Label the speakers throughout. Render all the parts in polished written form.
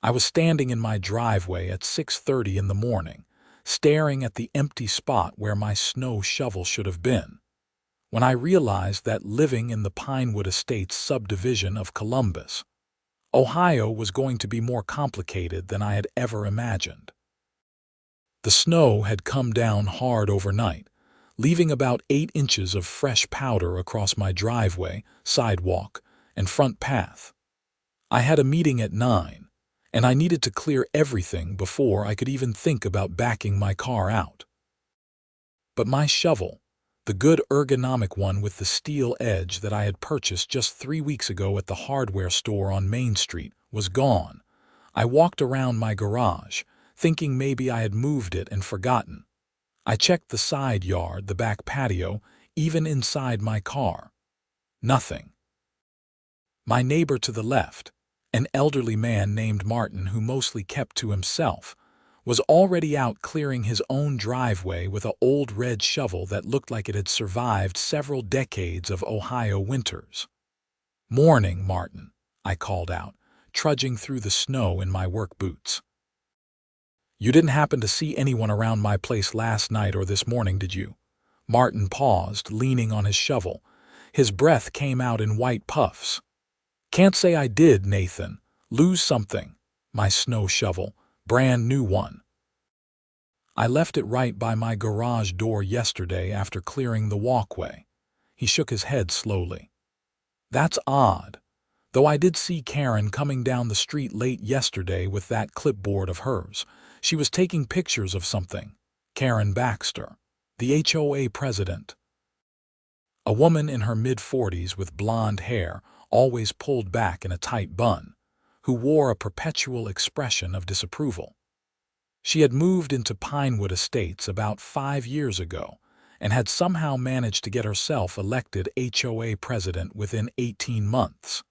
Speaker 1: I was standing in my driveway at 6:30 in the morning, staring at the empty spot where my snow shovel should have been, when I realized that living in the Pinewood Estates subdivision of Columbus, Ohio was going to be more complicated than I had ever imagined. The snow had come down hard overnight, leaving about 8 inches of fresh powder across my driveway, sidewalk, and front path. I had a meeting at 9, and I needed to clear everything before I could even think about backing my car out. But my shovel, the good ergonomic one with the steel edge that I had purchased just 3 weeks ago at the hardware store on Main Street, was gone. I walked around my garage, thinking maybe I had moved it and forgotten. I checked the side yard, the back patio, even inside my car. Nothing. My neighbor to the left, an elderly man named Martin who mostly kept to himself, was already out clearing his own driveway with an old red shovel that looked like it had survived several decades of Ohio winters. "Morning, Martin," I called out, trudging through the snow in my work boots. "You didn't happen to see anyone around my place last night or this morning, did you?" Martin paused, leaning on his shovel. His breath came out in white puffs. "Can't say I did, Nathan. Lose something. My snow shovel. Brand new one. I left it right by my garage door yesterday after clearing the walkway." He shook his head slowly. "That's odd, though I did see Karen coming down the street late yesterday with that clipboard of hers. She was taking pictures of something. Karen Baxter, the HOA president. A woman in her mid-40s with blonde hair, always pulled back in a tight bun, who wore a perpetual expression of disapproval. She had moved into Pinewood Estates about 5 years ago and had somehow managed to get herself elected HOA president within 18 months.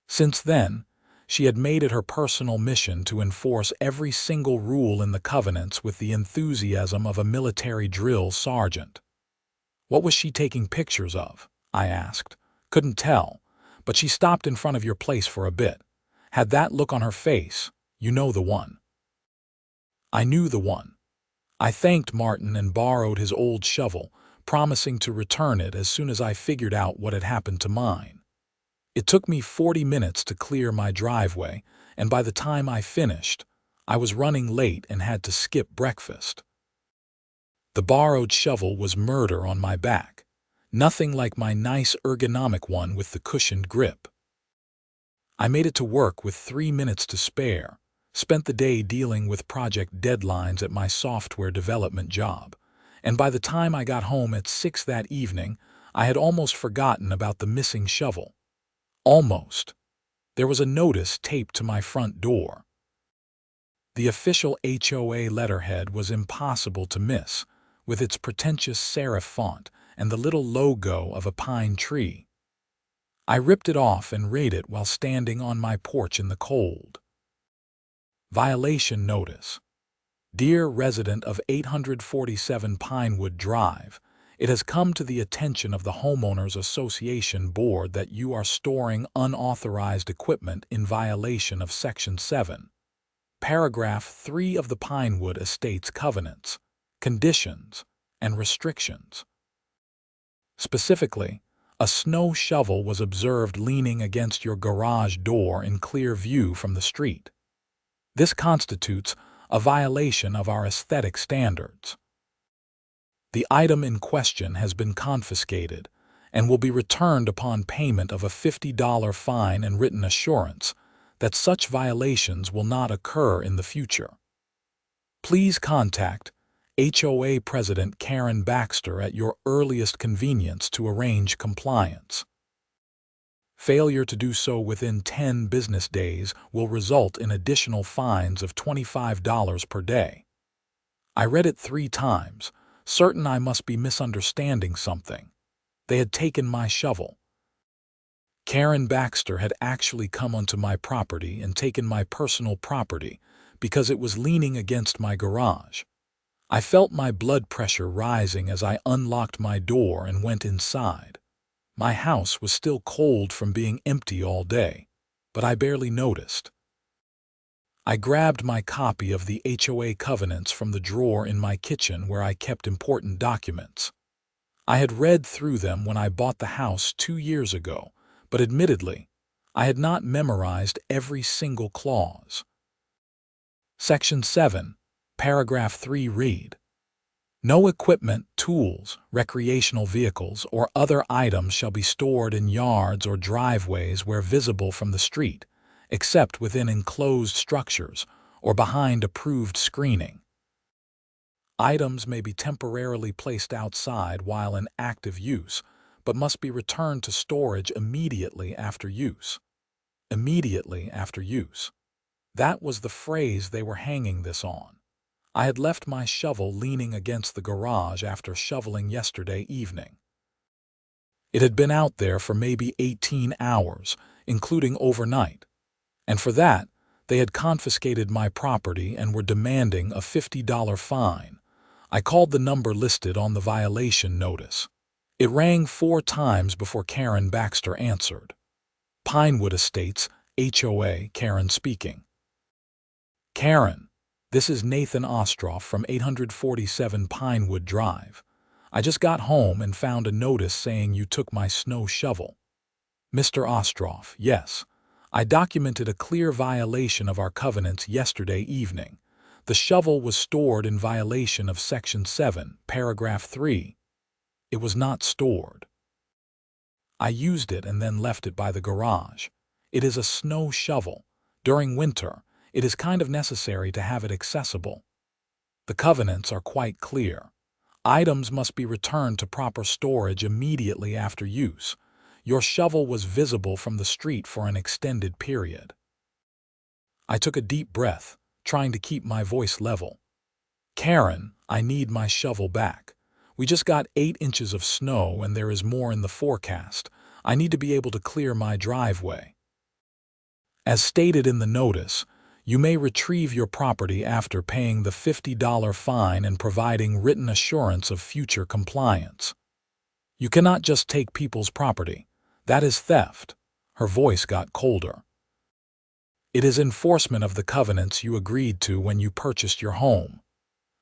Speaker 1: Since then, she had made it her personal mission to enforce every single rule in the covenants with the enthusiasm of a military drill sergeant. "What was she taking pictures of?" I asked. "Couldn't tell, but she stopped in front of your place for a bit. Had that look on her face, you know the one." I knew the one. I thanked Martin and borrowed his old shovel, promising to return it as soon as I figured out what had happened to mine. It took me 40 minutes to clear my driveway, and by the time I finished, I was running late and had to skip breakfast. The borrowed shovel was murder on my back, nothing like my nice ergonomic one with the cushioned grip. I made it to work with 3 minutes to spare, spent the day dealing with project deadlines at my software development job, and by the time I got home at 6 that evening, I had almost forgotten about the missing shovel. Almost. There was a notice taped to my front door. The official HOA letterhead was impossible to miss, with its pretentious serif font and the little logo of a pine tree. I ripped it off and read it while standing on my porch in the cold. Violation notice. Dear resident of 847 Pinewood Drive, it has come to the attention of the Homeowners Association Board that you are storing unauthorized equipment in violation of Section 7, Paragraph 3 of the Pinewood Estates Covenants, Conditions, and Restrictions. Specifically, a snow shovel was observed leaning against your garage door in clear view from the street. This constitutes a violation of our aesthetic standards. The item in question has been confiscated and will be returned upon payment of a $50 fine and written assurance that such violations will not occur in the future. Please contact HOA President Karen Baxter at your earliest convenience to arrange compliance. Failure to do so within 10 business days will result in additional fines of $25 per day. I read it 3 times, certain I must be misunderstanding something. They had taken my shovel. Karen Baxter had actually come onto my property and taken my personal property because it was leaning against my garage. I felt my blood pressure rising as I unlocked my door and went inside. My house was still cold from being empty all day, but I barely noticed. I grabbed my copy of the HOA covenants from the drawer in my kitchen where I kept important documents. I had read through them when I bought the house 2 years ago, but admittedly, I had not memorized every single clause. Section 7, Paragraph 3 read, "No equipment, tools, recreational vehicles, or other items shall be stored in yards or driveways where visible from the street, except within enclosed structures or behind approved screening. Items may be temporarily placed outside while in active use, but must be returned to storage immediately after use." Immediately after use. That was the phrase they were hanging this on. I had left my shovel leaning against the garage after shoveling yesterday evening. It had been out there for maybe 18 hours, including overnight, and for that, they had confiscated my property and were demanding a $50 fine. I called the number listed on the violation notice. It rang 4 times before Karen Baxter answered. Pinewood Estates, HOA, Karen speaking. "Karen, this is Nathan Ostroff from 847 Pinewood Drive. I just got home and found a notice saying you took my snow shovel." Mr. Ostroff: "Yes. I documented a clear violation of our covenants yesterday evening. The shovel was stored in violation of Section 7, Paragraph 3. It was not stored. I used it and then left it by the garage. It is a snow shovel. During winter, it is kind of necessary to have it accessible. The covenants are quite clear. Items must be returned to proper storage immediately after use. Your shovel was visible from the street for an extended period." I took a deep breath, trying to keep my voice level. "Karen, I need my shovel back. We just got 8 inches of snow and there is more in the forecast. I need to be able to clear my driveway. As stated in the notice, you may retrieve your property after paying the $50 fine and providing written assurance of future compliance. You cannot just take people's property. That is theft." Her voice got colder. "It is enforcement of the covenants you agreed to when you purchased your home.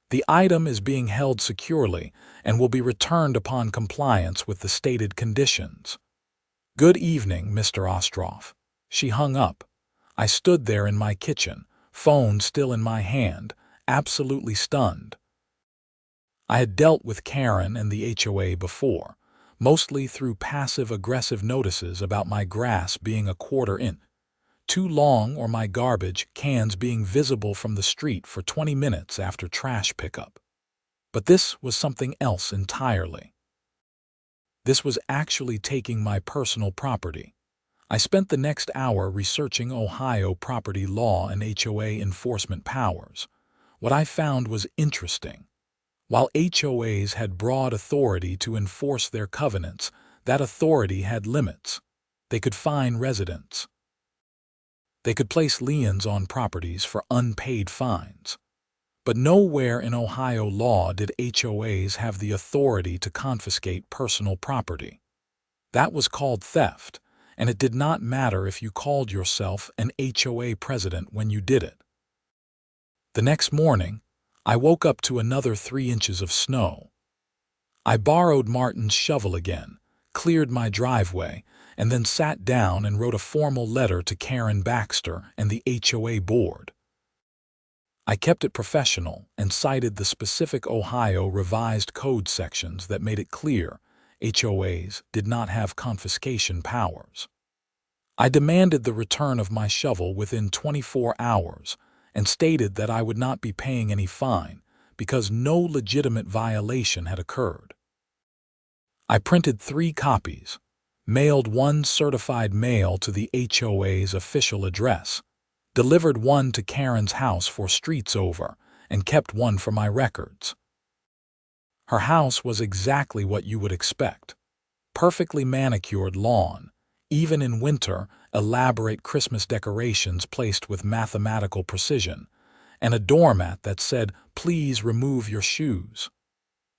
Speaker 1: The item is being held securely and will be returned upon compliance with the stated conditions." "Good evening, Mr. Ostroff." She hung up. I stood there in my kitchen, phone still in my hand, absolutely stunned. I had dealt with Karen and the HOA before, mostly through passive-aggressive notices about my grass being a quarter-inch too long or my garbage cans being visible from the street for 20 minutes after trash pickup. But this was something else entirely. This was actually taking my personal property. I spent the next hour researching Ohio property law and HOA enforcement powers. What I found was interesting. While HOAs had broad authority to enforce their covenants, that authority had limits. They could fine residents. They could place liens on properties for unpaid fines. But nowhere in Ohio law did HOAs have the authority to confiscate personal property. That was called theft, and it did not matter if you called yourself an HOA president when you did it. The next morning, I woke up to another 3 inches of snow. I borrowed Martin's shovel again, cleared my driveway, and then sat down and wrote a formal letter to Karen Baxter and the HOA board. I kept it professional and cited the specific Ohio revised code sections that made it clear HOAs did not have confiscation powers. I demanded the return of my shovel within 24 hours and stated that I would not be paying any fine because no legitimate violation had occurred. I printed 3 copies, mailed 1 certified mail to the HOA's official address, delivered 1 to Karen's house for streets over, and kept 1 for my records. Her house was exactly what you would expect. Perfectly manicured lawn, even in winter, elaborate Christmas decorations placed with mathematical precision, and a doormat that said, "Please remove your shoes."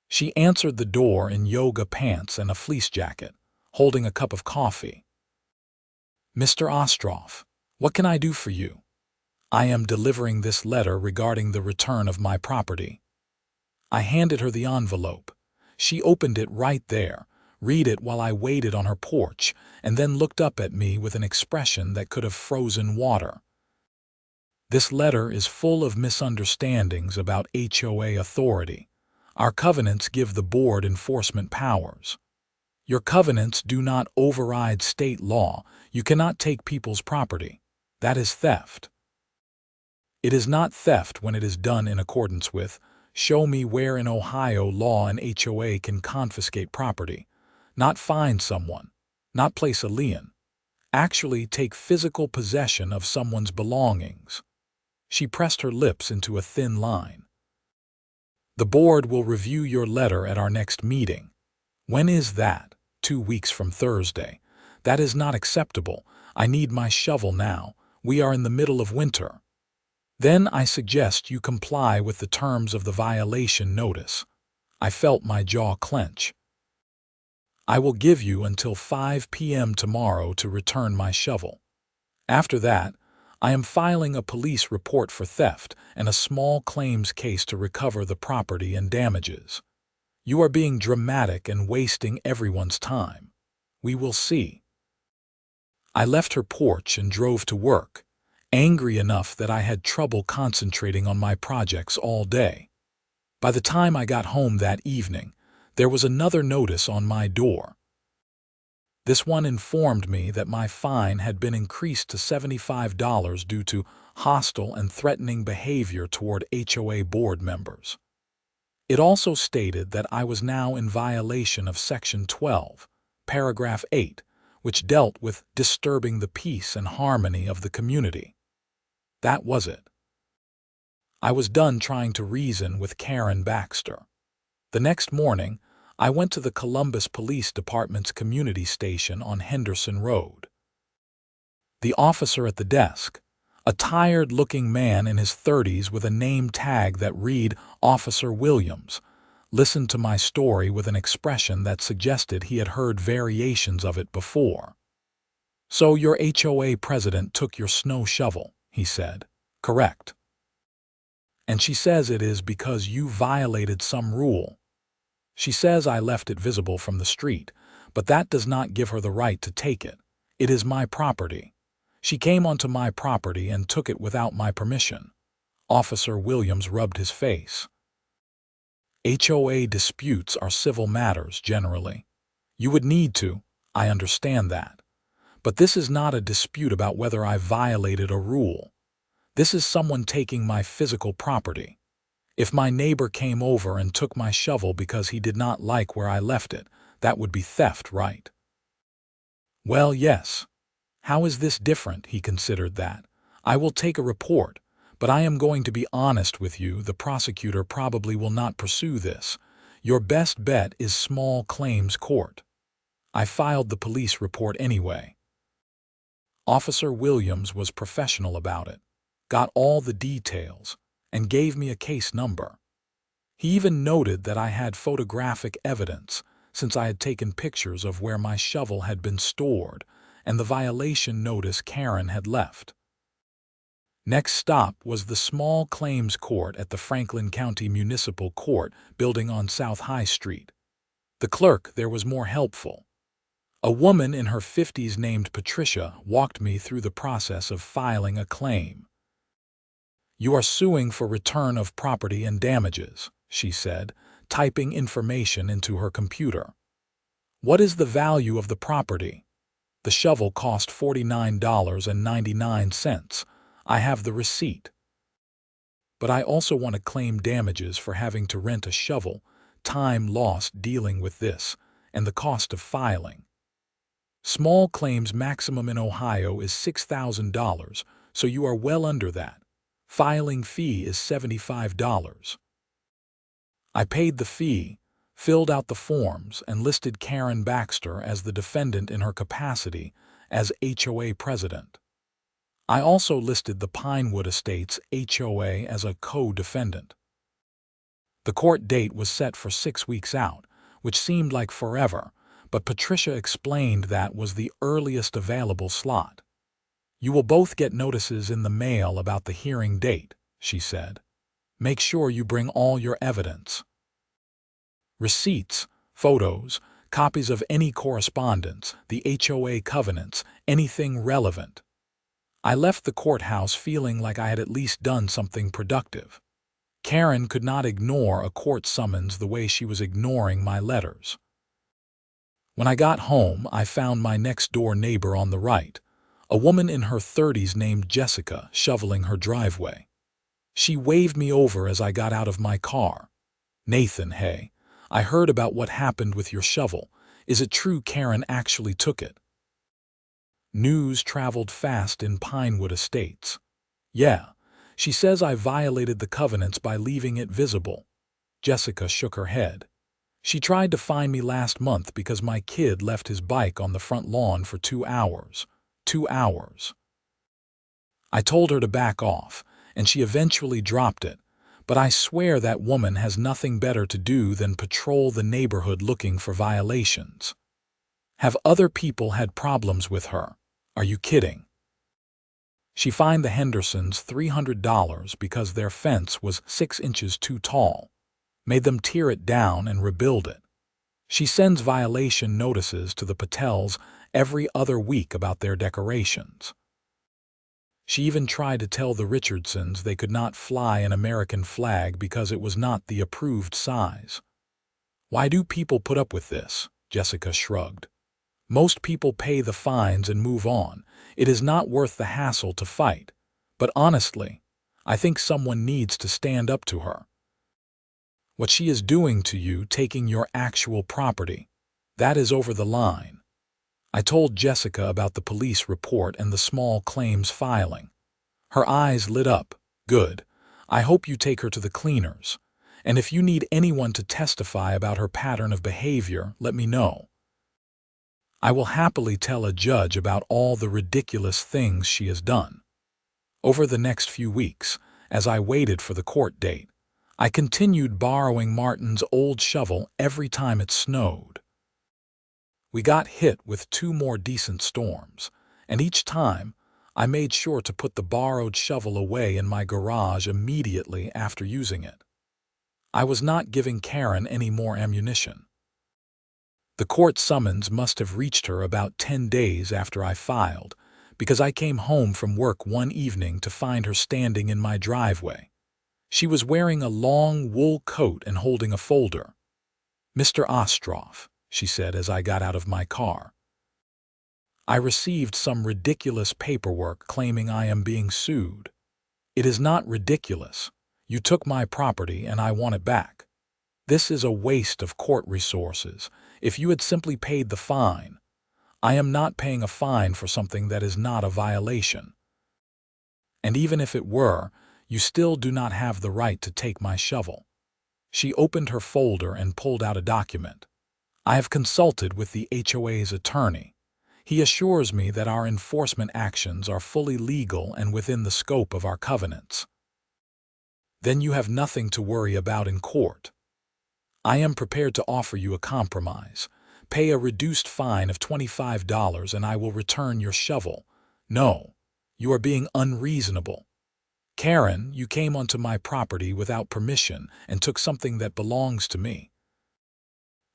Speaker 1: She answered the door in yoga pants and a fleece jacket, holding a cup of coffee. "Mr. Ostroff, what can I do for you?" I am delivering this letter regarding the return of my property." I handed her the envelope. She opened it right there, read it while I waited on her porch, and then looked up at me with an expression that could have frozen water. "This letter is full of misunderstandings about HOA authority. Our covenants give the board enforcement powers. Your covenants do not override state law. You cannot take people's property. That is theft. It is not theft when it is done in accordance with. Show me where in Ohio law an HOA can confiscate property, not fine someone, not place a lien, actually take physical possession of someone's belongings." She pressed her lips into a thin line. "The board will review your letter at our next meeting." "When is that?" 2 weeks from Thursday." "That is not acceptable. I need my shovel now. We are in the middle of winter." "Then I suggest you comply with the terms of the violation notice." I felt my jaw clench. "I will give you until 5 p.m. tomorrow to return my shovel. After that, I am filing a police report for theft and a small claims case to recover the property and damages. You are being dramatic and wasting everyone's time. We will see." I left her porch and drove to work, angry enough that I had trouble concentrating on my projects all day. By the time I got home that evening, there was another notice on my door. This one informed me that my fine had been increased to $75 due to hostile and threatening behavior toward HOA board members. It also stated that I was now in violation of Section 12, Paragraph 8, which dealt with disturbing the peace and harmony of the community. That was it. I was done trying to reason with Karen Baxter. The next morning, I went to the Columbus Police Department's community station on Henderson Road. The officer at the desk, a tired-looking man in his 30s with a name tag that read Officer Williams, listened to my story with an expression that suggested he had heard variations of it before. "So your HOA president took your snow shovel," he said. "Correct. And she says it is because you violated some rule. She says I left it visible from the street, but that does not give her the right to take it. It is my property. She came onto my property and took it without my permission." Officer Williams rubbed his face. "HOA disputes are civil matters generally. You would need to, I understand that. But this is not a dispute about whether I violated a rule. This is someone taking my physical property. If my neighbor came over and took my shovel because he did not like where I left it, that would be theft, right?" "Well, yes. How is this different?" He considered that. "I will take a report, but I am going to be honest with you, the prosecutor probably will not pursue this. Your best bet is small claims court." I filed the police report anyway. Officer Williams was professional about it, got all the details, and gave me a case number. He even noted that I had photographic evidence, since I had taken pictures of where my shovel had been stored and the violation notice Karen had left. Next stop was the small claims court at the Franklin County Municipal Court building on South High Street. The clerk there was more helpful. A woman in her 50s named Patricia walked me through the process of filing a claim. "You are suing for return of property and damages," she said, typing information into her computer. "What is the value of the property?" "The shovel cost $49.99. I have the receipt." "But I also want to claim damages for having to rent a shovel, time lost dealing with this, and the cost of filing. Small claims maximum in Ohio is $6,000, so you are well under that. Filing fee is $75. I paid the fee, filled out the forms, and listed Karen Baxter as the defendant in her capacity as HOA president. I also listed the Pinewood Estates HOA as a co-defendant. The court date was set for 6 weeks out, which seemed like forever, but Patricia explained that was the earliest available slot. "You will both get notices in the mail about the hearing date," she said. "Make sure you bring all your evidence. Receipts, photos, copies of any correspondence, the HOA covenants, anything relevant." I left the courthouse feeling like I had at least done something productive. Karen could not ignore a court summons the way she was ignoring my letters. When I got home, I found my next-door neighbor on the right, a woman in her 30s named Jessica, shoveling her driveway. She waved me over as I got out of my car. "Nathan, hey, I heard about what happened with your shovel. Is it true Karen actually took it?" News traveled fast in Pinewood Estates. "Yeah, she says I violated the covenants by leaving it visible." Jessica shook her head. "She tried to fine me last month because my kid left his bike on the front lawn for 2 hours. 2 hours. I told her to back off, and she eventually dropped it, but I swear that woman has nothing better to do than patrol the neighborhood looking for violations. Have other people had problems with her? Are you kidding?" She fined the Hendersons $300 because their fence was 6 inches too tall, made them tear it down and rebuild it. She sends violation notices to the Patels every other week about their decorations. She even tried to tell the Richardsons they could not fly an American flag because it was not the approved size. "Why do people put up with this?" Jessica shrugged. "Most people pay the fines and move on. It is not worth the hassle to fight. But honestly, I think someone needs to stand up to her. What she is doing to you, taking your actual property, that is over the line." I told Jessica about the police report and the small claims filing. Her eyes lit up. "Good. I hope you take her to the cleaners. And if you need anyone to testify about her pattern of behavior, let me know. I will happily tell a judge about all the ridiculous things she has done." Over the next few weeks, as I waited for the court date, I continued borrowing Martin's old shovel every time it snowed. We got hit with 2 more decent storms, and each time I made sure to put the borrowed shovel away in my garage immediately after using it. I was not giving Karen any more ammunition. The court summons must have reached her about 10 days after I filed, because I came home from work one evening to find her standing in my driveway. She was wearing a long wool coat and holding a folder. "Mr. Ostroff," she said as I got out of my car, "I received some ridiculous paperwork claiming I am being sued." "It is not ridiculous. You took my property and I want it back. This is a waste of court resources. If you had simply paid the fine." "I am not paying a fine for something that is not a violation. And even if it were, you still do not have the right to take my shovel." She opened her folder and pulled out a document. "I have consulted with the HOA's attorney. He assures me that our enforcement actions are fully legal and within the scope of our covenants." "Then you have nothing to worry about in court. I am prepared to offer you a compromise. Pay a reduced fine of $25 and I will return your shovel." "No, you are being unreasonable. Karen, you came onto my property without permission and took something that belongs to me.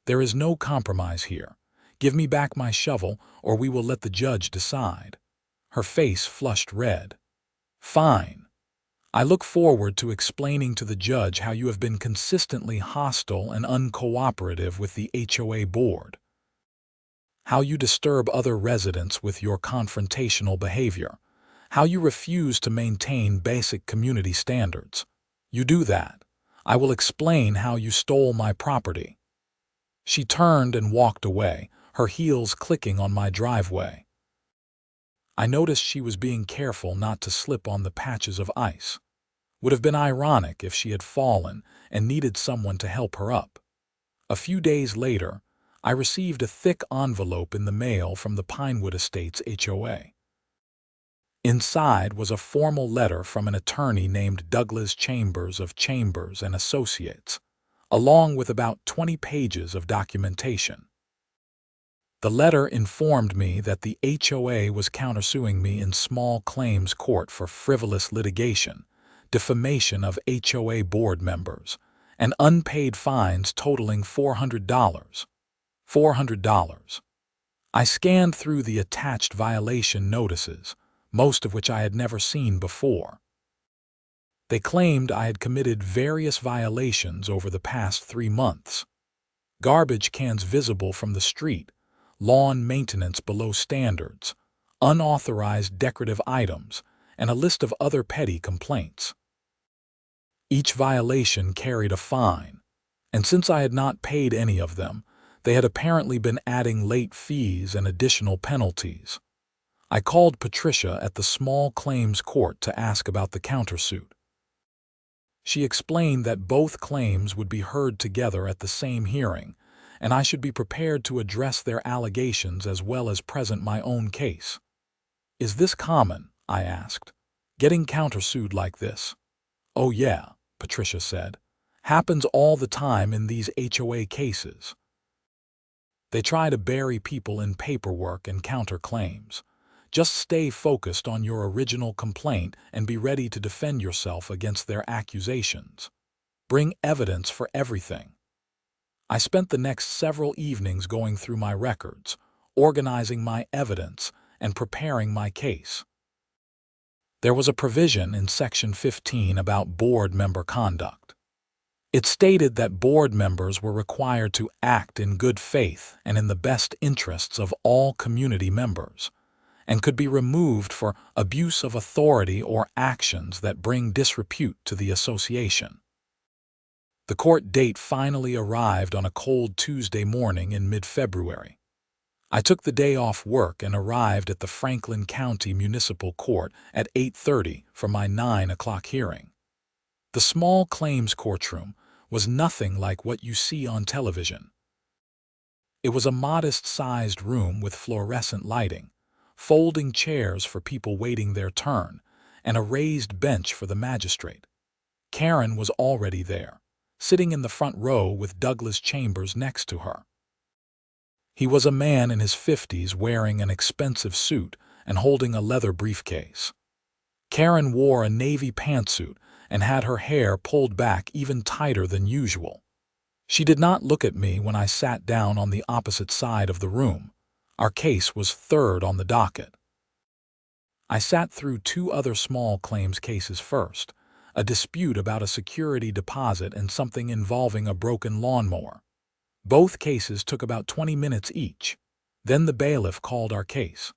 Speaker 1: There is no compromise here. Give me back my shovel or we will let the judge decide." Her face flushed red. "Fine. I look forward to explaining to the judge how you have been consistently hostile and uncooperative with the HOA board. How you disturb other residents with your confrontational behavior. How you refuse to maintain basic community standards. You do that. I will explain how you stole my property." She turned and walked away, her heels clicking on my driveway. I noticed she was being careful not to slip on the patches of ice. Would have been ironic if she had fallen and needed someone to help her up. A few days later, I received a thick envelope in the mail from the Pinewood Estates HOA. Inside was a formal letter from an attorney named Douglas Chambers of Chambers and Associates, along with about 20 pages of documentation. The letter informed me that the HOA was countersuing me in small claims court for frivolous litigation, defamation of HOA board members, and unpaid fines totaling $400. $400. I scanned through the attached violation notices, most of which I had never seen before. They claimed I had committed various violations over the past 3 months. Garbage cans visible from the street, lawn maintenance below standards, unauthorized decorative items, and a list of other petty complaints. Each violation carried a fine, and since I had not paid any of them, they had apparently been adding late fees and additional penalties. I called Patricia at the small claims court to ask about the countersuit. She explained that both claims would be heard together at the same hearing, and I should be prepared to address their allegations as well as present my own case. "Is this common?" I asked. "Getting countersued like this?" "Oh yeah," Patricia said. "Happens all the time in these HOA cases. They try to bury people in paperwork and counterclaims. Just stay focused on your original complaint and be ready to defend yourself against their accusations. Bring evidence for everything." I spent the next several evenings going through my records, organizing my evidence, and preparing my case. There was a provision in Section 15 about board member conduct. It stated that board members were required to act in good faith and in the best interests of all community members, and could be removed for abuse of authority or actions that bring disrepute to the association. The court date finally arrived on a cold Tuesday morning in mid-February. I took the day off work and arrived at the Franklin County Municipal Court at 8:30 for my 9 o'clock hearing. The small claims courtroom was nothing like what you see on television. It was a modest-sized room with fluorescent lighting, folding chairs for people waiting their turn, and a raised bench for the magistrate. Karen was already there, sitting in the front row with Douglas Chambers next to her. He was a man in his 50s wearing an expensive suit and holding a leather briefcase. Karen wore a navy pantsuit and had her hair pulled back even tighter than usual. She did not look at me when I sat down on the opposite side of the room. Our case was third on the docket. I sat through 2 other small claims cases first, a dispute about a security deposit and something involving a broken lawnmower. Both cases took about 20 minutes each. Then the bailiff called our case.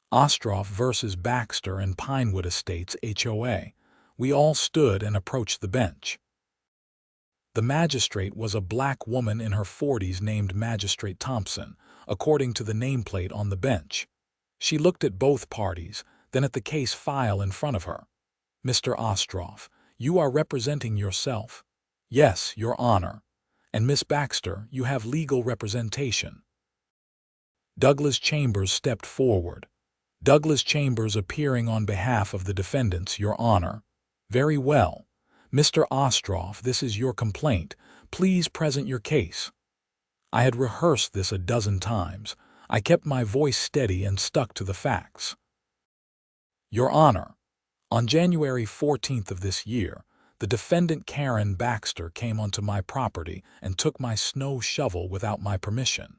Speaker 1: Ostroff versus Baxter and Pinewood Estates HOA. We all stood and approached the bench. The magistrate was a black woman in her 40s named Magistrate Thompson, according to the nameplate on the bench. She looked at both parties, then at the case file in front of her. "Mr. Ostroff, you are representing yourself?" "Yes, Your Honor." "And Miss Baxter, you have legal representation." Douglas Chambers stepped forward. "Douglas Chambers appearing on behalf of the defendants, Your Honor." "Very well. Mr. Ostroff, this is your complaint. Please present your case." I had rehearsed this a dozen times. I kept my voice steady and stuck to the facts. "Your Honor, on January 14th of this year, the defendant Karen Baxter came onto my property and took my snow shovel without my permission.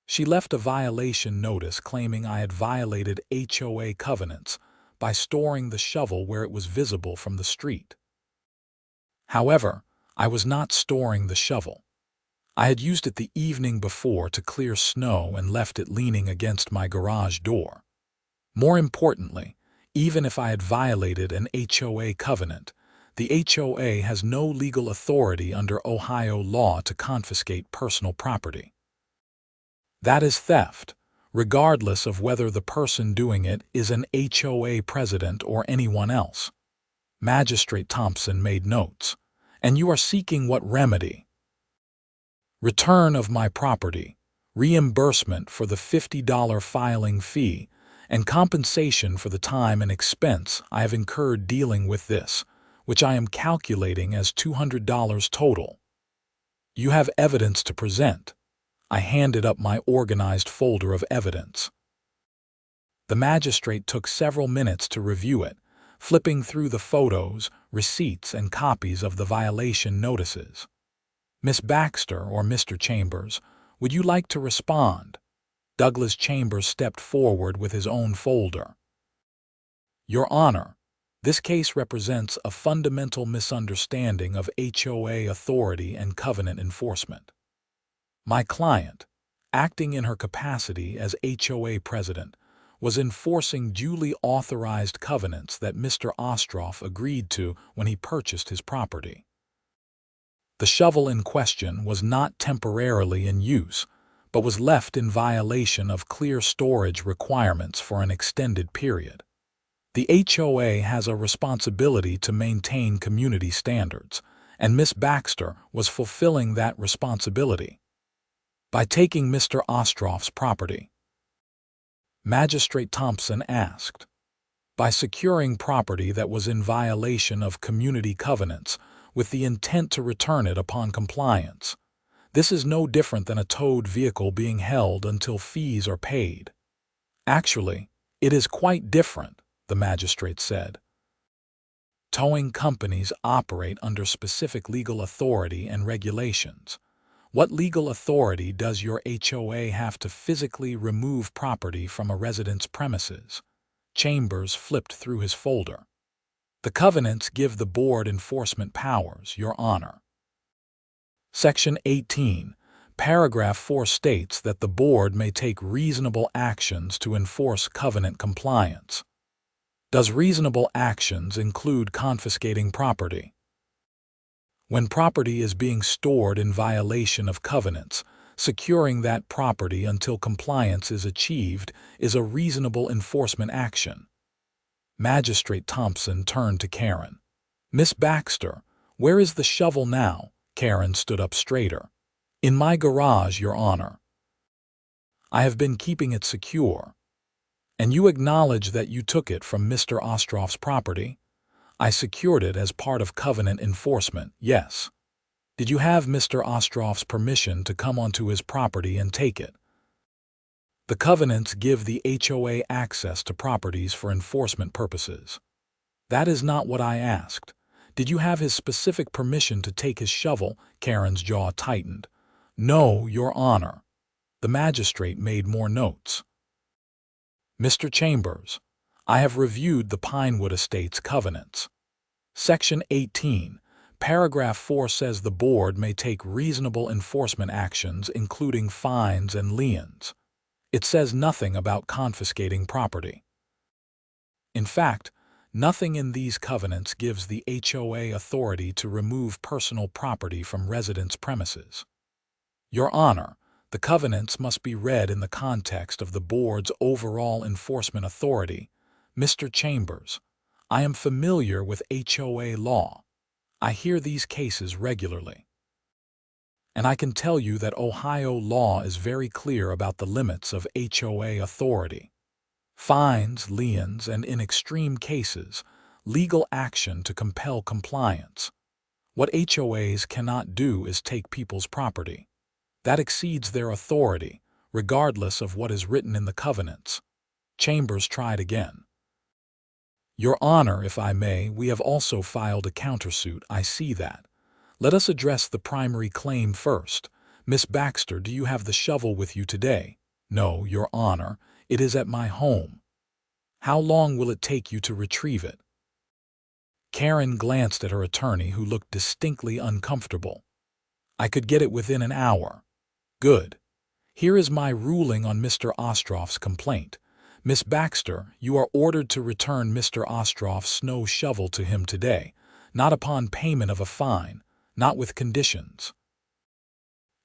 Speaker 1: She left a violation notice claiming I had violated HOA covenants by storing the shovel where it was visible from the street. However, I was not storing the shovel. I had used it the evening before to clear snow and left it leaning against my garage door. More importantly, even if I had violated an HOA covenant, the HOA has no legal authority under Ohio law to confiscate personal property. That is theft, regardless of whether the person doing it is an HOA president or anyone else. Magistrate Thompson made notes. "And you are seeking what remedy?" "Return of my property, reimbursement for the $50 filing fee, and compensation for the time and expense I have incurred dealing with this, which I am calculating as $200 total." "You have evidence to present." I handed up my organized folder of evidence. The magistrate took several minutes to review it, flipping through the photos, receipts, and copies of the violation notices. Miss Baxter or Mr. Chambers, would you like to respond? Douglas Chambers stepped forward with his own folder. Your Honor, this case represents a fundamental misunderstanding of HOA authority and covenant enforcement. My client, acting in her capacity as HOA president, was enforcing duly authorized covenants that Mr. Ostroff agreed to when he purchased his property. The shovel in question was not temporarily in use, but was left in violation of clear storage requirements for an extended period. The HOA has a responsibility to maintain community standards, and Miss Baxter was fulfilling that responsibility by taking Mr. Ostroff's property. Magistrate Thompson asked, by securing property that was in violation of community covenants with the intent to return it upon compliance. This is no different than a towed vehicle being held until fees are paid. Actually, it is quite different, the magistrate said. Towing companies operate under specific legal authority and regulations. What legal authority does your HOA have to physically remove property from a resident's premises? Chambers flipped through his folder. The covenants give the board enforcement powers, Your Honor. Section 18, paragraph 4 states that the board may take reasonable actions to enforce covenant compliance. Does reasonable actions include confiscating property? When property is being stored in violation of covenants, securing that property until compliance is achieved is a reasonable enforcement action. Magistrate Thompson turned to Karen. Miss Baxter, where is the shovel now? Karen stood up straighter. In my garage, Your Honor. I have been keeping it secure. And you acknowledge that you took it from Mr. Ostroff's property? I secured it as part of covenant enforcement, yes. Did you have Mr. Ostroff's permission to come onto his property and take it? The covenants give the HOA access to properties for enforcement purposes. That is not what I asked. Did you have his specific permission to take his shovel? Karen's jaw tightened. No, Your Honor. The magistrate made more notes. Mr. Chambers, I have reviewed the Pinewood Estates covenants. Section 18, paragraph 4 says the board may take reasonable enforcement actions including fines and liens. It says nothing about confiscating property. In fact, nothing in these covenants gives the HOA authority to remove personal property from residents' premises. Your Honor, the covenants must be read in the context of the board's overall enforcement authority. Mr. Chambers, I am familiar with HOA law. I hear these cases regularly. And I can tell you that Ohio law is very clear about the limits of HOA authority. Fines, liens, and in extreme cases, legal action to compel compliance. What HOAs cannot do is take people's property. That exceeds their authority, regardless of what is written in the covenants. Chambers tried again. Your Honor, if I may, we have also filed a countersuit. I see that. Let us address the primary claim first. Miss Baxter, do you have the shovel with you today? No, Your Honor, it is at my home. How long will it take you to retrieve it? Karen glanced at her attorney, who looked distinctly uncomfortable. I could get it within an hour. Good. Here is my ruling on Mr. Ostroff's complaint. Miss Baxter, you are ordered to return Mr. Ostroff's snow shovel to him today, not upon payment of a fine, not with conditions.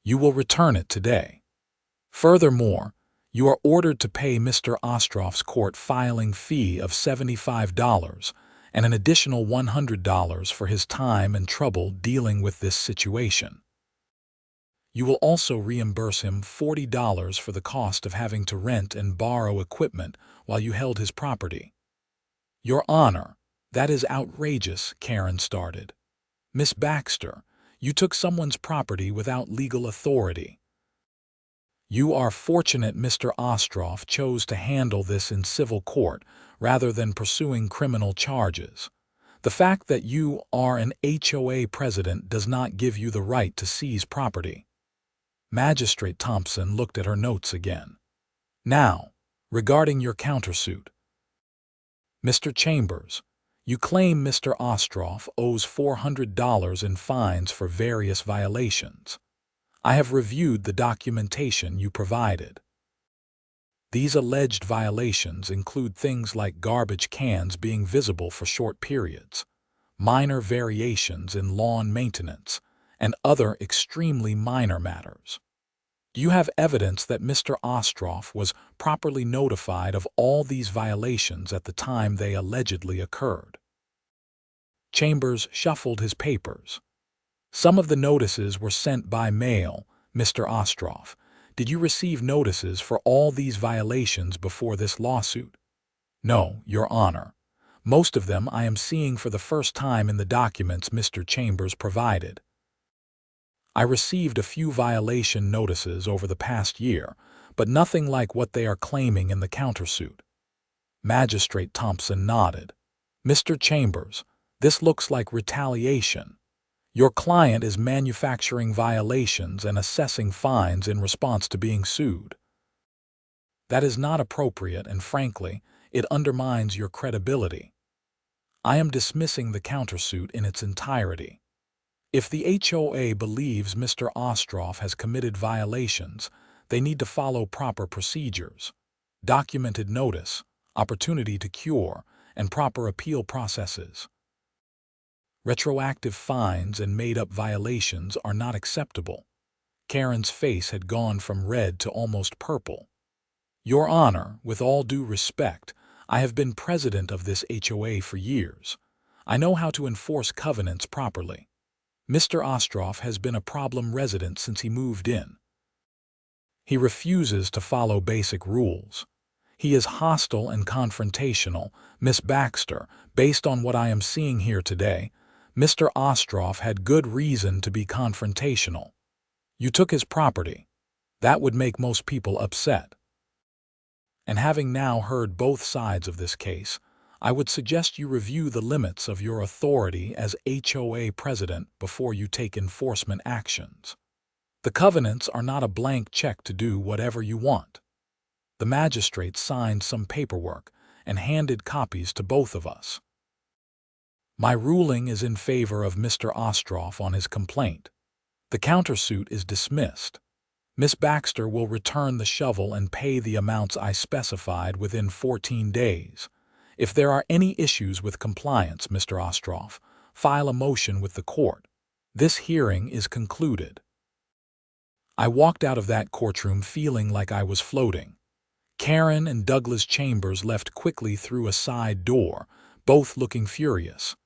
Speaker 1: You will return it today. Furthermore, you are ordered to pay Mr. Ostroff's court filing fee of $75 and an additional $100 for his time and trouble dealing with this situation. You will also reimburse him $40 for the cost of having to rent and borrow equipment while you held his property. Your Honor, that is outrageous, Karen started. Miss Baxter, you took someone's property without legal authority. You are fortunate Mr. Ostroff chose to handle this in civil court rather than pursuing criminal charges. The fact that you are an HOA president does not give you the right to seize property. Magistrate Thompson looked at her notes again. Now, regarding your countersuit. Mr. Chambers, you claim Mr. Ostroff owes $400 in fines for various violations. I have reviewed the documentation you provided. These alleged violations include things like garbage cans being visible for short periods, minor variations in lawn maintenance, and other extremely minor matters. Do you have evidence that Mr. Ostroff was properly notified of all these violations at the time they allegedly occurred? Chambers shuffled his papers. Some of the notices were sent by mail, Mr. Ostroff. Did you receive notices for all these violations before this lawsuit? No, Your Honor. Most of them I am seeing for the first time in the documents Mr. Chambers provided. I received a few violation notices over the past year, but nothing like what they are claiming in the countersuit. Magistrate Thompson nodded. Mr. Chambers, this looks like retaliation. Your client is manufacturing violations and assessing fines in response to being sued. That is not appropriate, and frankly, it undermines your credibility. I am dismissing the countersuit in its entirety. If the HOA believes Mr. Ostroff has committed violations, they need to follow proper procedures, documented notice, opportunity to cure, and proper appeal processes. Retroactive fines and made-up violations are not acceptable. Karen's face had gone from red to almost purple. Your Honor, with all due respect, I have been president of this HOA for years. I know how to enforce covenants properly. Mr. Ostroff has been a problem resident since he moved in. He refuses to follow basic rules. He is hostile and confrontational. Miss Baxter, based on what I am seeing here today, Mr. Ostroff had good reason to be confrontational. You took his property. That would make most people upset. And having now heard both sides of this case, I would suggest you review the limits of your authority as HOA president before you take enforcement actions. The covenants are not a blank check to do whatever you want. The magistrate signed some paperwork and handed copies to both of us. My ruling is in favor of Mr. Ostroff on his complaint. The countersuit is dismissed. Miss Baxter will return the shovel and pay the amounts I specified within 14 days. If there are any issues with compliance, Mr. Ostroff, file a motion with the court. This hearing is concluded. I walked out of that courtroom feeling like I was floating. Karen and Douglas Chambers left quickly through a side door, both looking furious.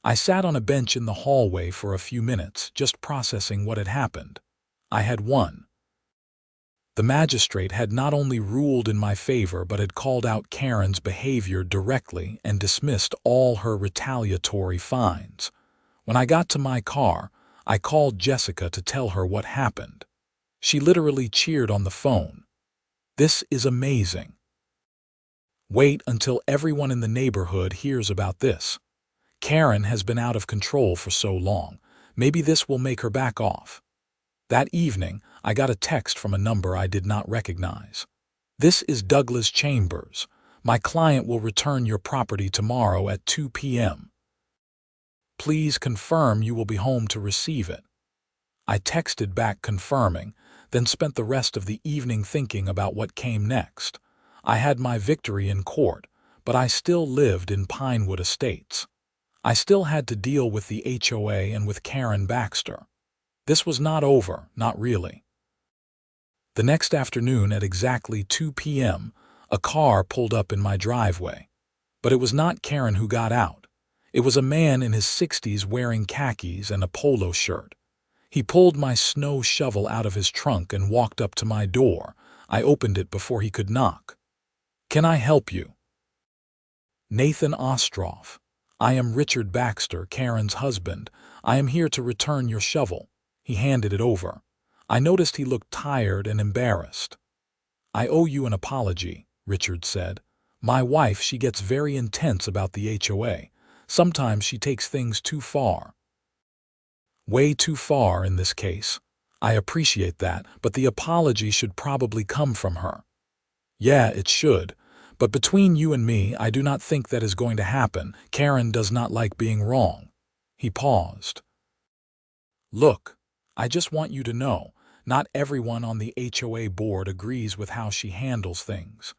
Speaker 1: I sat on a bench in the hallway for a few minutes, just processing what had happened. I had won. The magistrate had not only ruled in my favor but had called out Karen's behavior directly and dismissed all her retaliatory fines. When I got to my car, I called Jessica to tell her what happened. She literally cheered on the phone. This is amazing. Wait until everyone in the neighborhood hears about this. Karen has been out of control for so long. Maybe this will make her back off. That evening, I got a text from a number I did not recognize. This is Douglas Chambers. My client will return your property tomorrow at 2 p.m. Please confirm you will be home to receive it. I texted back confirming, then spent the rest of the evening thinking about what came next. I had my victory in court, but I still lived in Pinewood Estates. I still had to deal with the HOA and with Karen Baxter. This was not over, not really. The next afternoon at exactly 2 p.m., a car pulled up in my driveway. But it was not Karen who got out. It was a man in his 60s wearing khakis and a polo shirt. He pulled my snow shovel out of his trunk and walked up to my door. I opened it before he could knock. "Can I help you?" "Nathan Ostroff. I am Richard Baxter, Karen's husband. I am here to return your shovel." He handed it over. I noticed he looked tired and embarrassed. "I owe you an apology," Richard said. "My wife, she gets very intense about the HOA. Sometimes she takes things too far." "Way too far in this case. I appreciate that, but the apology should probably come from her." "Yeah, it should. But between you and me, I do not think that is going to happen. Karen does not like being wrong." He paused. "Look, I just want you to know, not everyone on the HOA board agrees with how she handles things.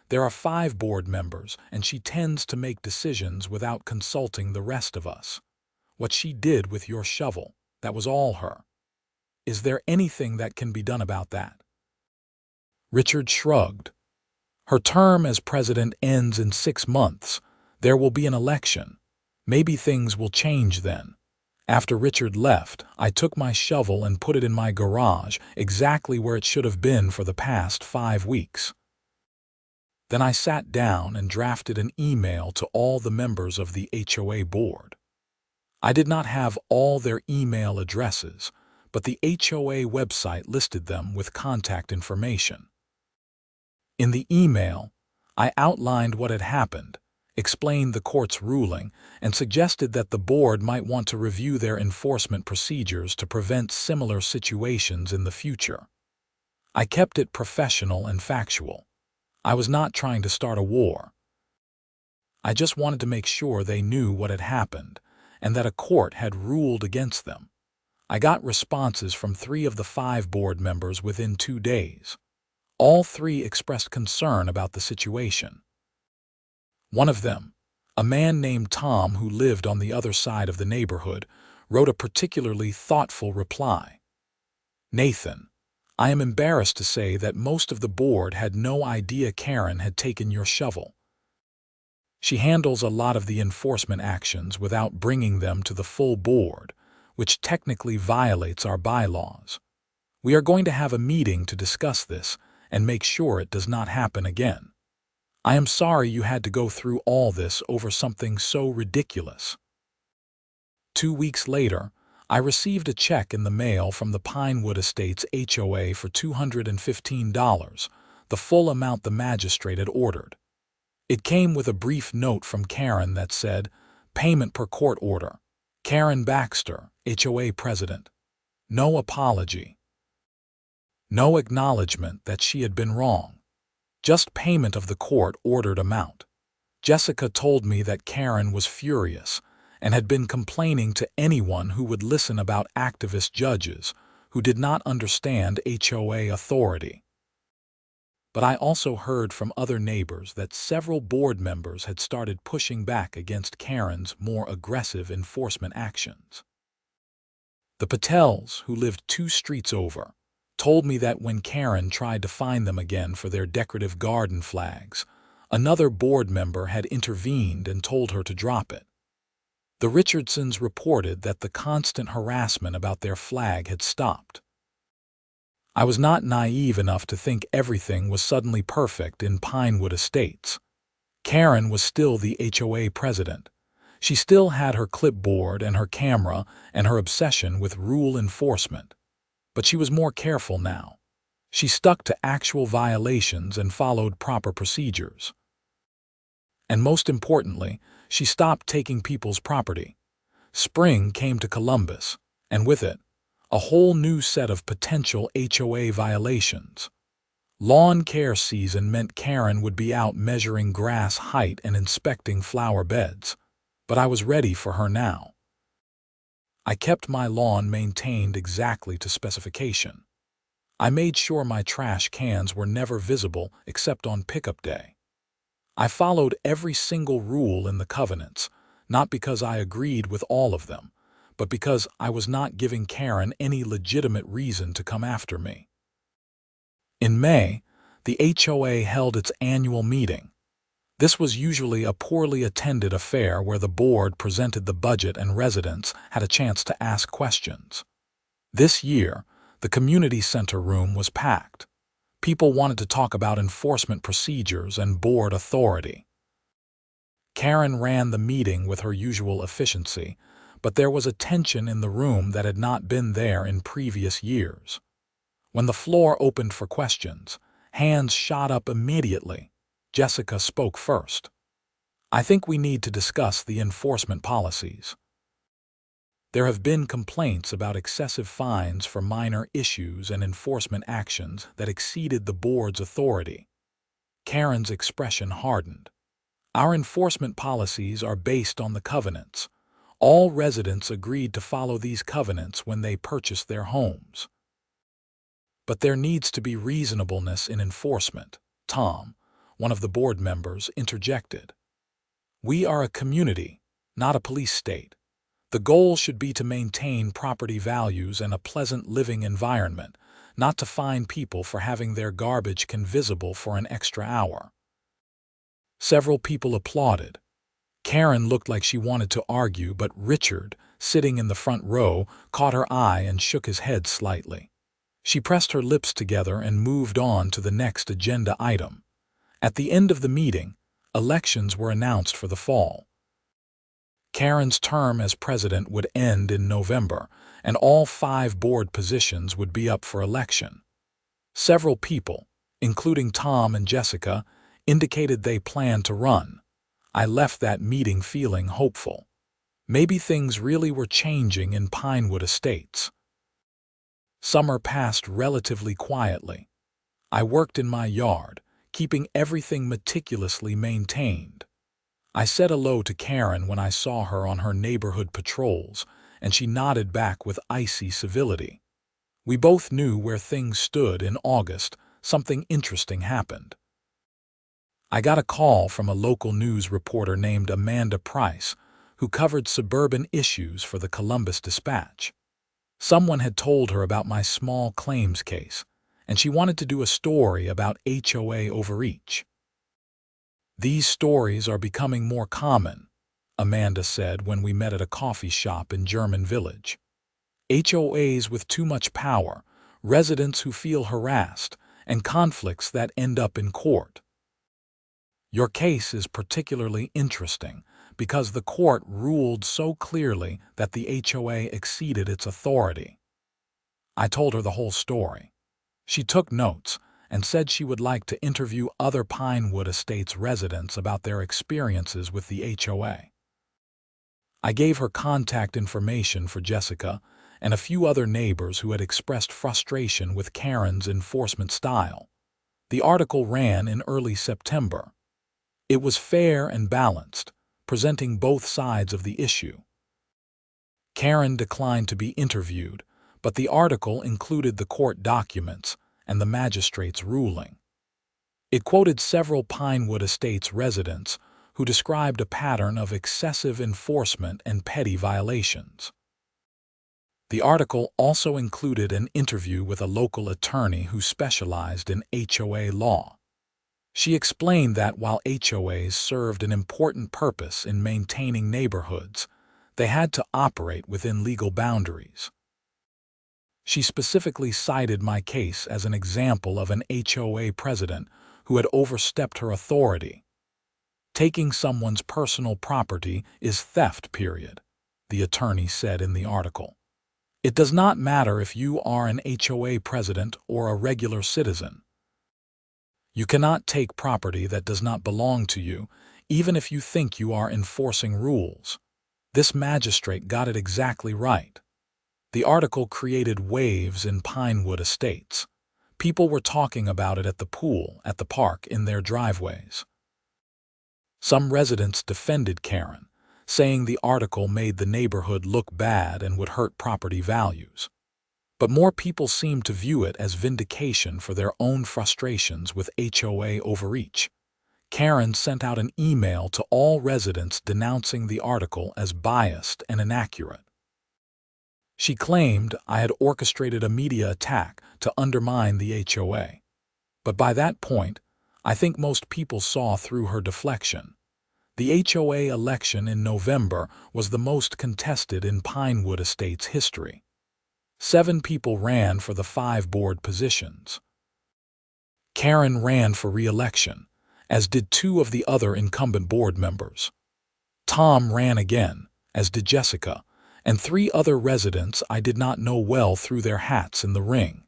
Speaker 1: There are 5 board members, and she tends to make decisions without consulting the rest of us. What she did with your shovel, that was all her. Is there anything that can be done about that?" Richard shrugged. "Her term as president ends in 6 months. There will be an election. Maybe things will change then." After Richard left, I took my shovel and put it in my garage, exactly where it should have been for the past 5 weeks. Then I sat down and drafted an email to all the members of the HOA board. I did not have all their email addresses, but the HOA website listed them with contact information. In the email, I outlined what had happened, explained the court's ruling, and suggested that the board might want to review their enforcement procedures to prevent similar situations in the future. I kept it professional and factual. I was not trying to start a war. I just wanted to make sure they knew what had happened and that a court had ruled against them. I got responses from 3 of the 5 board members within 2 days. All 3 expressed concern about the situation. One of them, a man named Tom who lived on the other side of the neighborhood, wrote a particularly thoughtful reply. "Nathan, I am embarrassed to say that most of the board had no idea Karen had taken your shovel. She handles a lot of the enforcement actions without bringing them to the full board, which technically violates our bylaws. We are going to have a meeting to discuss this and make sure it does not happen again. I am sorry you had to go through all this over something so ridiculous." 2 weeks later, I received a check in the mail from the Pinewood Estates HOA for $215, the full amount the magistrate had ordered. It came with a brief note from Karen that said, "Payment per court order. Karen Baxter, HOA President." No apology. No acknowledgement that she had been wrong. Just payment of the court-ordered amount. Jessica told me that Karen was furious and had been complaining to anyone who would listen about activist judges who did not understand HOA authority. But I also heard from other neighbors that several board members had started pushing back against Karen's more aggressive enforcement actions. The Patels, who lived 2 streets over, told me that when Karen tried to fine them again for their decorative garden flags, another board member had intervened and told her to drop it. The Richardsons reported that the constant harassment about their flag had stopped. I was not naive enough to think everything was suddenly perfect in Pinewood Estates. Karen was still the HOA president. She still had her clipboard and her camera and her obsession with rule enforcement. But she was more careful now. She stuck to actual violations and followed proper procedures. And most importantly, she stopped taking people's property. Spring came to Columbus, and with it, a whole new set of potential HOA violations. Lawn care season meant Karen would be out measuring grass height and inspecting flower beds. But I was ready for her now. I kept my lawn maintained exactly to specification. I made sure my trash cans were never visible except on pickup day. I followed every single rule in the covenants, not because I agreed with all of them, but because I was not giving Karen any legitimate reason to come after me. In May, the HOA held its annual meeting. This was usually a poorly attended affair where the board presented the budget and residents had a chance to ask questions. This year, the community center room was packed. People wanted to talk about enforcement procedures and board authority. Karen ran the meeting with her usual efficiency, but there was a tension in the room that had not been there in previous years. When the floor opened for questions, hands shot up immediately. Jessica spoke first. "I think we need to discuss the enforcement policies. There have been complaints about excessive fines for minor issues and enforcement actions that exceeded the board's authority." Karen's expression hardened. "Our enforcement policies are based on the covenants. All residents agreed to follow these covenants when they purchased their homes. But there needs to be reasonableness in enforcement," Tom, one of the board members, interjected. "We are a community, not a police state. The goal should be to maintain property values and a pleasant living environment, not to fine people for having their garbage invisible for an extra hour." Several people applauded. Karen looked like she wanted to argue, but Richard, sitting in the front row, caught her eye and shook his head slightly. She pressed her lips together and moved on to the next agenda item. At the end of the meeting, elections were announced for the fall. Karen's term as president would end in November, and all 5 board positions would be up for election. Several people, including Tom and Jessica, indicated they planned to run. I left that meeting feeling hopeful. Maybe things really were changing in Pinewood Estates. Summer passed relatively quietly. I worked in my yard, keeping everything meticulously maintained. I said hello to Karen when I saw her on her neighborhood patrols, and she nodded back with icy civility. We both knew where things stood in August. Something interesting happened. I got a call from a local news reporter named Amanda Price, who covered suburban issues for the Columbus Dispatch. Someone had told her about my small claims case, and she wanted to do a story about HOA overreach. "These stories are becoming more common," Amanda said when we met at a coffee shop in German Village. "HOAs with too much power, residents who feel harassed, and conflicts that end up in court. Your case is particularly interesting because the court ruled so clearly that the HOA exceeded its authority." I told her the whole story. She took notes and said she would like to interview other Pinewood Estates residents about their experiences with the HOA. I gave her contact information for Jessica and a few other neighbors who had expressed frustration with Karen's enforcement style. The article ran in early September. It was fair and balanced, presenting both sides of the issue. Karen declined to be interviewed, but the article included the court documents and the magistrate's ruling. It quoted several Pinewood Estates residents who described a pattern of excessive enforcement and petty violations. The article also included an interview with a local attorney who specialized in HOA law. She explained that while HOAs served an important purpose in maintaining neighborhoods, they had to operate within legal boundaries. She specifically cited my case as an example of an HOA president who had overstepped her authority. "Taking someone's personal property is theft, period," the attorney said in the article. "It does not matter if you are an HOA president or a regular citizen. You cannot take property that does not belong to you, even if you think you are enforcing rules." This magistrate got it exactly right. The article created waves in Pinewood Estates. People were talking about it at the pool, at the park, in their driveways. Some residents defended Karen, saying the article made the neighborhood look bad and would hurt property values. But more people seemed to view it as vindication for their own frustrations with HOA overreach. Karen sent out an email to all residents denouncing the article as biased and inaccurate. She claimed I had orchestrated a media attack to undermine the HOA. But by that point, I think most people saw through her deflection. The HOA election in November was the most contested in Pinewood Estates history. 7 people ran for the 5 board positions. Karen ran for re-election, as did 2 of the other incumbent board members. Tom ran again, as did Jessica, and 3 other residents I did not know well threw their hats in the ring.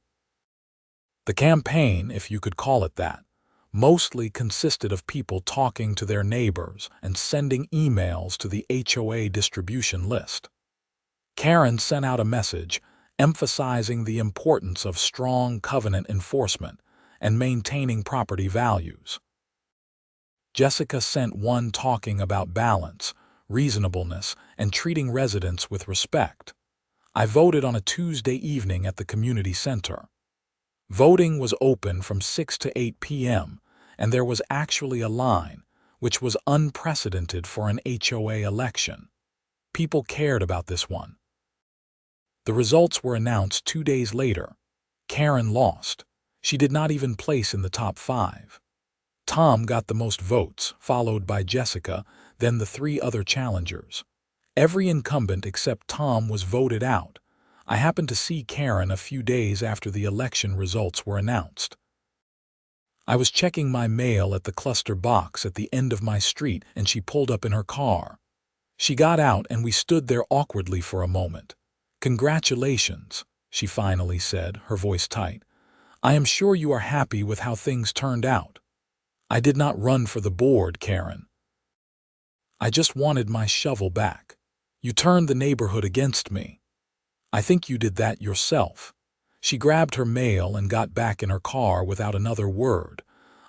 Speaker 1: The campaign, if you could call it that, mostly consisted of people talking to their neighbors and sending emails to the HOA distribution list. Karen sent out a message emphasizing the importance of strong covenant enforcement and maintaining property values. Jessica sent one talking about balance, reasonableness, and treating residents with respect. I voted on a Tuesday evening at the community center. Voting was open from 6 to 8 p.m., and there was actually a line, which was unprecedented for an HOA election. People cared about this one. The results were announced 2 days later. Karen lost. She did not even place in the top 5. Tom got the most votes, followed by Jessica, then the 3 other challengers. Every incumbent except Tom was voted out. I happened to see Karen a few days after the election results were announced. I was checking my mail at the cluster box at the end of my street, and she pulled up in her car. She got out and we stood there awkwardly for a moment. "Congratulations," she finally said, her voice tight. "I am sure you are happy with how things turned out." "I did not run for the board, Karen. I just wanted my shovel back. You turned the neighborhood against me. I think you did that yourself." She grabbed her mail and got back in her car without another word.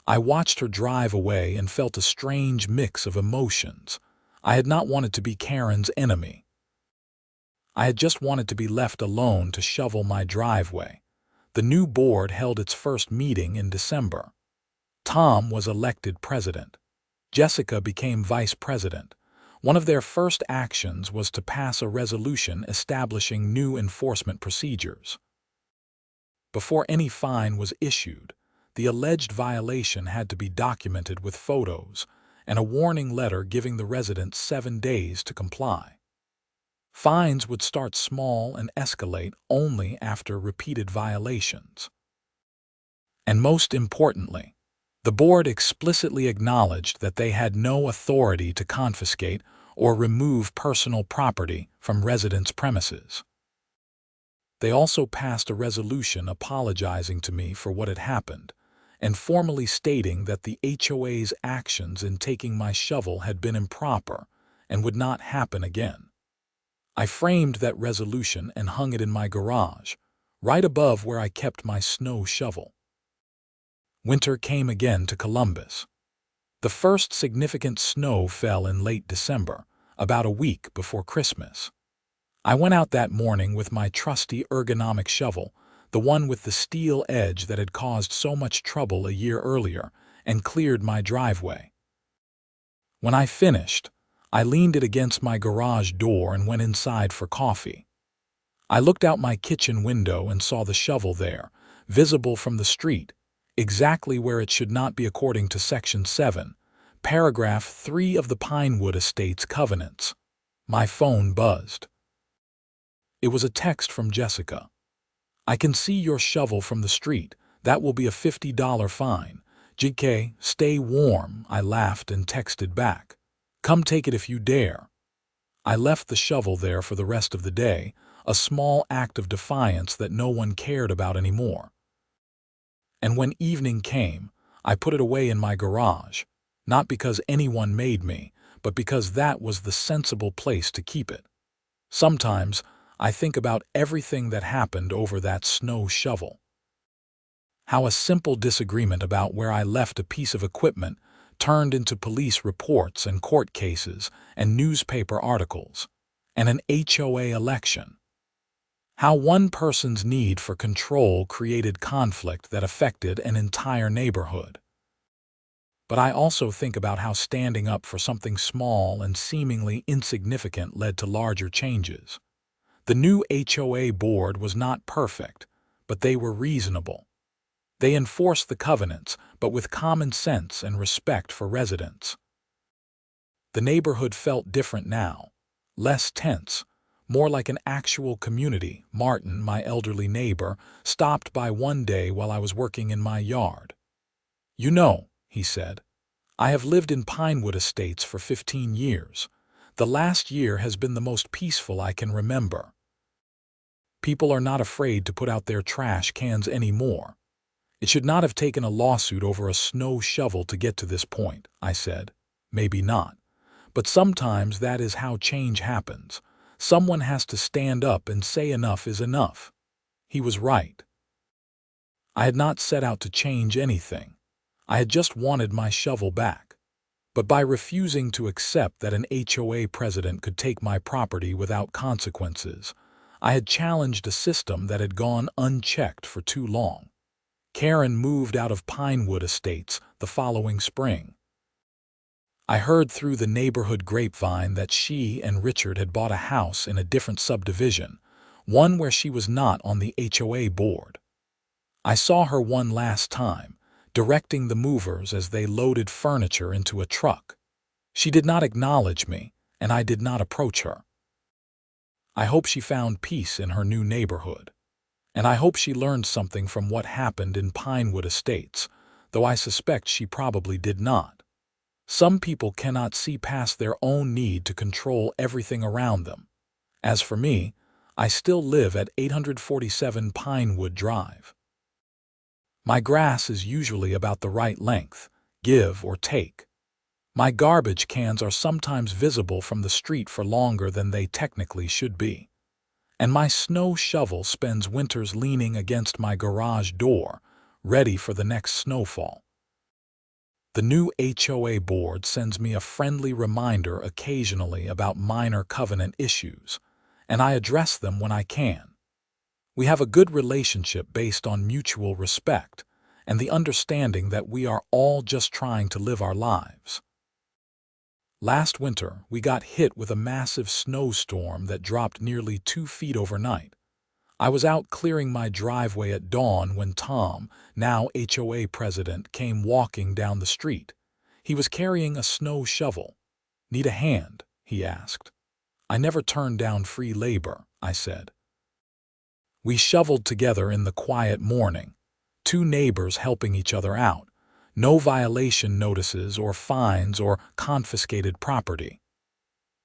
Speaker 1: I watched her drive away and felt a strange mix of emotions. I had not wanted to be Karen's enemy. I had just wanted to be left alone to shovel my driveway. The new board held its first meeting in December. Tom was elected president. Jessica became vice president. One of their first actions was to pass a resolution establishing new enforcement procedures. Before any fine was issued, the alleged violation had to be documented with photos and a warning letter giving the residents 7 days to comply. Fines would start small and escalate only after repeated violations. And most importantly, the board explicitly acknowledged that they had no authority to confiscate or remove personal property from residents' premises. They also passed a resolution apologizing to me for what had happened and formally stating that the HOA's actions in taking my shovel had been improper and would not happen again. I framed that resolution and hung it in my garage, right above where I kept my snow shovel. Winter came again to Columbus. The first significant snow fell in late December, about a week before Christmas. I went out that morning with my trusty ergonomic shovel, the one with the steel edge that had caused so much trouble a year earlier, and cleared my driveway. When I finished, I leaned it against my garage door and went inside for coffee. I looked out my kitchen window and saw the shovel there, visible from the street, exactly where it should not be according to Section 7, Paragraph 3 of the Pinewood Estates Covenants. My phone buzzed. It was a text from Jessica. "I can see your shovel from the street. That will be a $50 fine. GK, stay warm," I laughed and texted back. "Come take it if you dare." I left the shovel there for the rest of the day, a small act of defiance that no one cared about anymore. And when evening came, I put it away in my garage, not because anyone made me, but because that was the sensible place to keep it. Sometimes I think about everything that happened over that snow shovel. How a simple disagreement about where I left a piece of equipment turned into police reports and court cases and newspaper articles, and an HOA election. How one person's need for control created conflict that affected an entire neighborhood. But I also think about how standing up for something small and seemingly insignificant led to larger changes. The new HOA board was not perfect, but they were reasonable. They enforced the covenants, but with common sense and respect for residents. The neighborhood felt different now, less tense, more like an actual community. Martin, my elderly neighbor, stopped by one day while I was working in my yard. "You know," he said, "I have lived in Pinewood Estates for 15 years. The last year has been the most peaceful I can remember. People are not afraid to put out their trash cans anymore. It should not have taken a lawsuit over a snow shovel to get to this point, I said. Maybe not. But sometimes that is how change happens. Someone has to stand up and say enough is enough. He was right. I had not set out to change anything. I had just wanted my shovel back. But by refusing to accept that an HOA president could take my property without consequences, I had challenged a system that had gone unchecked for too long. Karen moved out of Pinewood Estates the following spring. I heard through the neighborhood grapevine that she and Richard had bought a house in a different subdivision, one where she was not on the HOA board. I saw her one last time, directing the movers as they loaded furniture into a truck. She did not acknowledge me, and I did not approach her. I hope she found peace in her new neighborhood. And I hope she learned something from what happened in Pinewood Estates, though I suspect she probably did not. Some people cannot see past their own need to control everything around them. As for me, I still live at 847 Pinewood Drive. My grass is usually about the right length, give or take. My garbage cans are sometimes visible from the street for longer than they technically should be. And my snow shovel spends winters leaning against my garage door, ready for the next snowfall. The new HOA board sends me a friendly reminder occasionally about minor covenant issues, and I address them when I can. We have a good relationship based on mutual respect and the understanding that we are all just trying to live our lives. Last winter, we got hit with a massive snowstorm that dropped nearly 2 feet overnight. I was out clearing my driveway at dawn when Tom, now HOA president, came walking down the street. He was carrying a snow shovel. "Need a hand?" he asked. "I never turned down free labor," I said. We shoveled together in the quiet morning, 2 neighbors helping each other out. No violation notices or fines or confiscated property.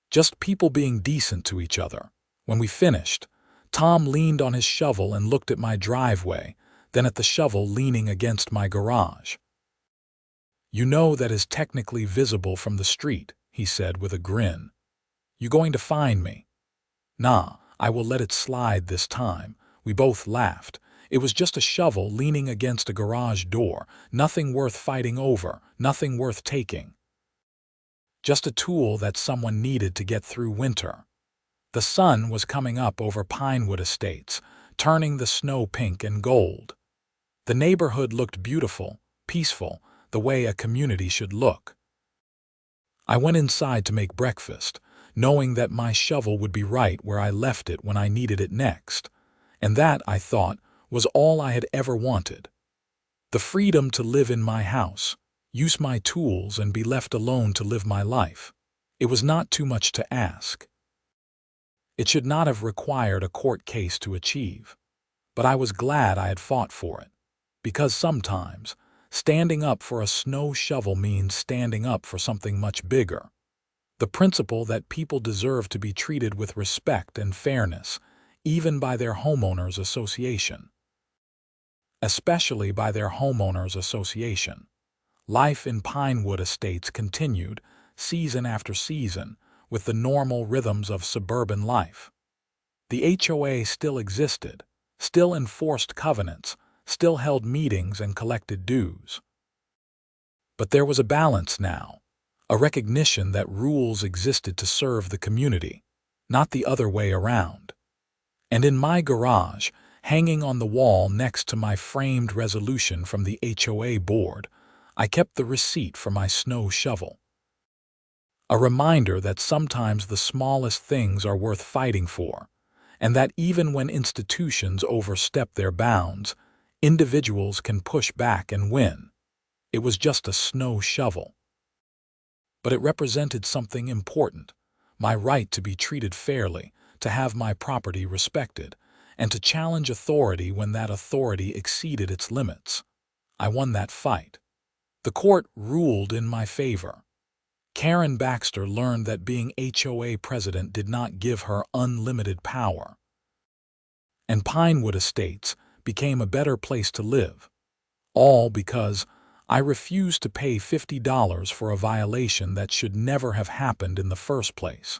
Speaker 1: Just people being decent to each other. When we finished, Tom leaned on his shovel and looked at my driveway, then at the shovel leaning against my garage. "You know that is technically visible from the street," he said with a grin. "You going to fine me?" "Nah, I will let it slide this time." We both laughed. It was just a shovel leaning against a garage door, nothing worth fighting over, nothing worth taking. Just a tool that someone needed to get through winter. The sun was coming up over Pinewood Estates, turning the snow pink and gold. The neighborhood looked beautiful, peaceful, the way a community should look. I went inside to make breakfast, knowing that my shovel would be right where I left it when I needed it next. And that, I thought, was all I had ever wanted. The freedom to live in my house, use my tools, and be left alone to live my life. It was not too much to ask. It should not have required a court case to achieve. But I was glad I had fought for it. Because sometimes, standing up for a snow shovel means standing up for something much bigger. The principle that people deserve to be treated with respect and fairness, even by their homeowners association. Especially by their homeowners association. Life in Pinewood Estates continued, season after season, with the normal rhythms of suburban life. The HOA still existed, still enforced covenants, still held meetings and collected dues. But there was a balance now, a recognition that rules existed to serve the community, not the other way around. And in my garage, hanging on the wall next to my framed resolution from the HOA board, I kept the receipt for my snow shovel. A reminder that sometimes the smallest things are worth fighting for, and that even when institutions overstep their bounds, individuals can push back and win. It was just a snow shovel. But it represented something important, my right to be treated fairly, to have my property respected, and to challenge authority when that authority exceeded its limits. I won that fight. The court ruled in my favor. Karen Baxter learned that being HOA president did not give her unlimited power. And Pinewood Estates became a better place to live. All because I refused to pay $50 for a violation that should never have happened in the first place.